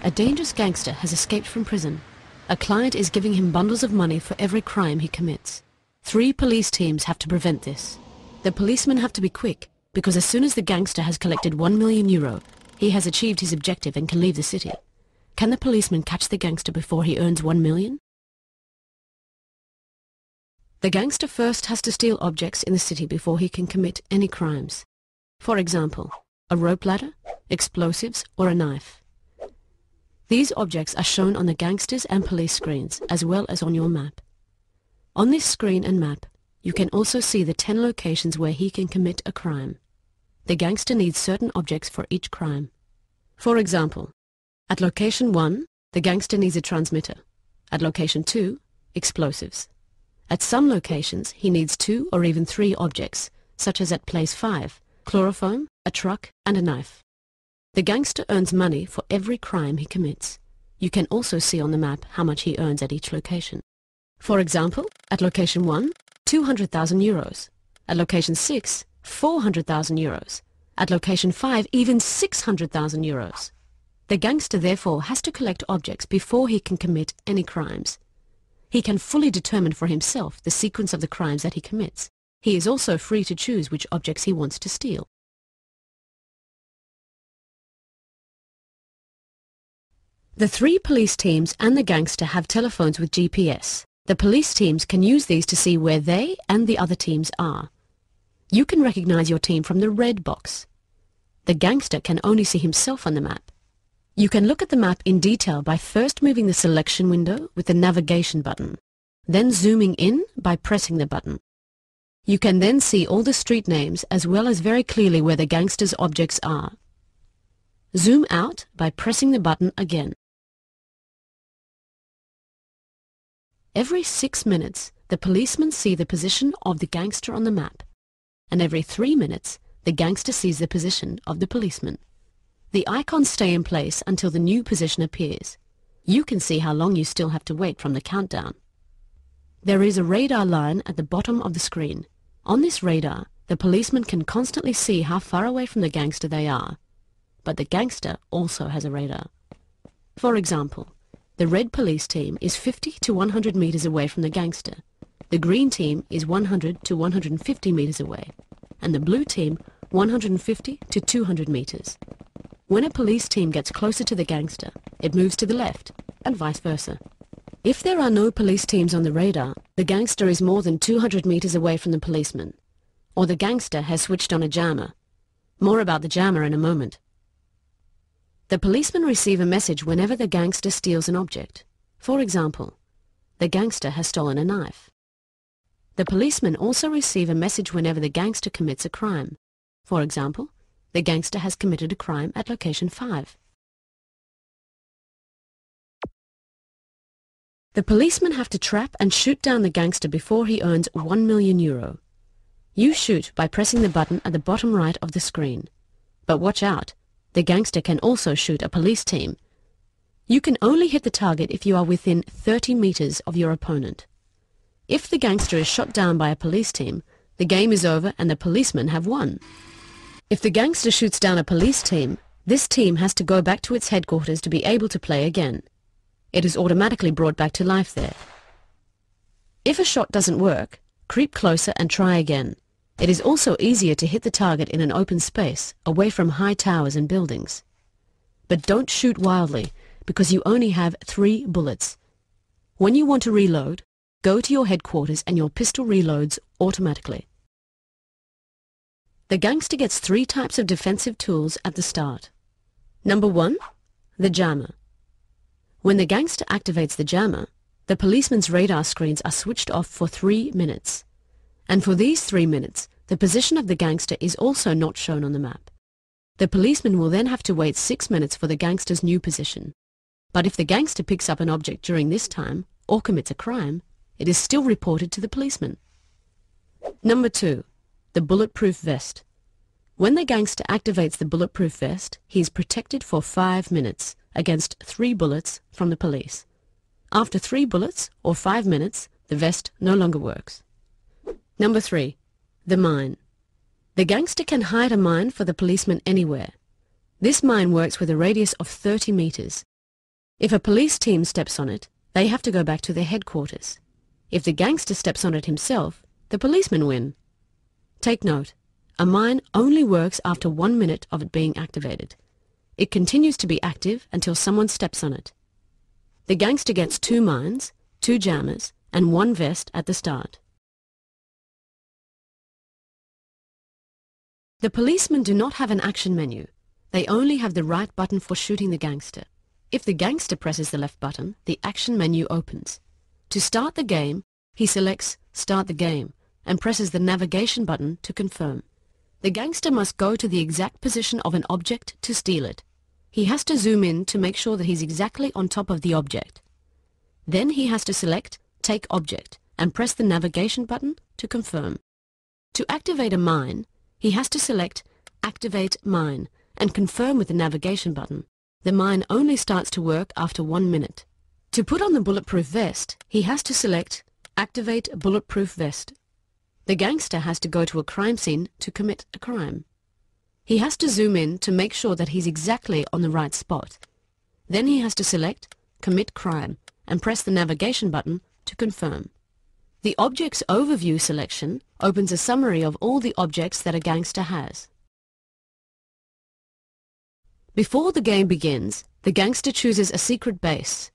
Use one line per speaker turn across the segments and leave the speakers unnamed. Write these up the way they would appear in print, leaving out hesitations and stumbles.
A dangerous gangster has escaped from prison. A client is giving him bundles of money for every crime he commits. 3 police teams have to prevent this. The policemen have to be quick, because as soon as the gangster has collected €1 million, he has achieved his objective and can leave the city. Can the policeman catch the gangster before he earns $1 million? The gangster first has to steal objects in the city before he can commit any crimes. For example, a rope ladder, explosives, or a knife. These objects are shown on the gangsters and police screens, as well as on your map. On this screen and map, you can also see the 10 locations where he can commit a crime. The gangster needs certain objects for each crime. For example, at location 1, the gangster needs a transmitter. At location 2, explosives. At some locations, he needs 2 or even 3 objects, such as at place 5, chloroform, a truck, and a knife. The gangster earns money for every crime he commits. You can also see on the map how much he earns at each location. For example, at location 1, €200,000. At location 6, €400,000. At location 5, even €600,000. The gangster therefore has to collect objects before he can commit any crimes. He can fully determine for himself the sequence of the crimes that he commits. He is also free to choose which objects he wants to steal. The 3 police teams and the gangster have telephones with GPS. The police teams can use these to see where they and the other teams are. You can recognize your team from the red box. The gangster can only see himself on the map. You can look at the map in detail by first moving the selection window with the navigation button, then zooming in by pressing the button. You can then see all the street names as well as very clearly where the gangster's objects are. Zoom out by pressing the button again. Every 6 minutes, the policemen see the position of the gangster on the map, and every 3 minutes, the gangster sees the position of the policeman. The icons stay in place until the new position appears. You can see how long you still have to wait from the countdown. There is a radar line at the bottom of the screen. On this radar, the policeman can constantly see how far away from the gangster they are. But the gangster also has a radar. For example, the red police team is 50 to 100 meters away from the gangster. The green team is 100 to 150 meters away, and the blue team 150 to 200 meters. When a police team gets closer to the gangster, it moves to the left, and vice versa. If there are no police teams on the radar, the gangster is more than 200 meters away from the policeman, or the gangster has switched on a jammer. More about the jammer in a moment. The policemen receive a message whenever the gangster steals an object. For example, the gangster has stolen a knife. The policemen also receive a message whenever the gangster commits a crime. For example, the gangster has committed a crime at location 5. The policemen have to trap and shoot down the gangster before he earns €1 million. You shoot by pressing the button at the bottom right of the screen. But watch out, the gangster can also shoot a police team. You can only hit the target if you are within 30 meters of your opponent. If the gangster is shot down by a police team, the game is over and the policemen have won. If the gangster shoots down a police team, this team has to go back to its headquarters to be able to play again. It is automatically brought back to life there. If a shot doesn't work, creep closer and try again. It is also easier to hit the target in an open space, away from high towers and buildings. But don't shoot wildly, because you only have 3 bullets. When you want to reload, go to your headquarters and your pistol reloads automatically. The gangster gets 3 types of defensive tools at the start. Number 1, the jammer. When the gangster activates the jammer, the policeman's radar screens are switched off for 3 minutes. And for these 3 minutes, the position of the gangster is also not shown on the map. The policeman will then have to wait 6 minutes for the gangster's new position. But if the gangster picks up an object during this time, or commits a crime, it is still reported to the policeman. Number 2, the bulletproof vest. When the gangster activates the bulletproof vest, he is protected for 5 minutes against 3 bullets from the police. After 3 bullets, or 5 minutes, the vest no longer works. Number 3, the mine. The gangster can hide a mine for the policeman anywhere. This mine works with a radius of 30 meters. If a police team steps on it, they have to go back to their headquarters. If the gangster steps on it himself, the policemen win. Take note, a mine only works after 1 minute of it being activated. It continues to be active until someone steps on it. The gangster gets 2 mines, 2 jammers, and 1 vest at the start. The policemen do not have an action menu. They only have the right button for shooting the gangster. If the gangster presses the left button, the action menu opens. To start the game, he selects Start the Game and presses the navigation button to confirm. The gangster must go to the exact position of an object to steal it. He has to zoom in to make sure that he's exactly on top of the object. Then he has to select Take Object and press the navigation button to confirm. To activate a mine, he has to select Activate Mine and confirm with the navigation button. The mine only starts to work after 1 minute. To put on the bulletproof vest, he has to select Activate Bulletproof Vest. The gangster has to go to a crime scene to commit a crime. He has to zoom in to make sure that he's exactly on the right spot. Then he has to select Commit Crime and press the navigation button to confirm. The Objects Overview selection opens a summary of all the objects that a gangster has. Before the game begins, the gangster chooses a secret base.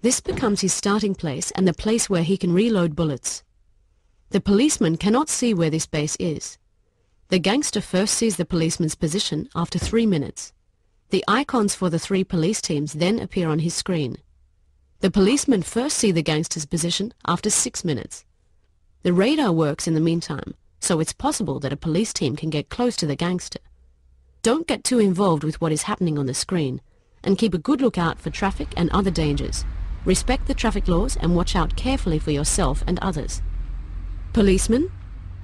This becomes his starting place and the place where he can reload bullets. The policeman cannot see where this base is. The gangster first sees the policeman's position after 3 minutes. The icons for the 3 police teams then appear on his screen. The policemen first see the gangster's position after 6 minutes. The radar works in the meantime, so it's possible that a police team can get close to the gangster. Don't get too involved with what is happening on the screen, and keep a good lookout for traffic and other dangers. Respect the traffic laws and watch out carefully for yourself and others. Policeman,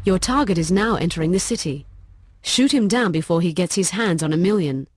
your target is now entering the city. Shoot him down before he gets his hands on $1 million.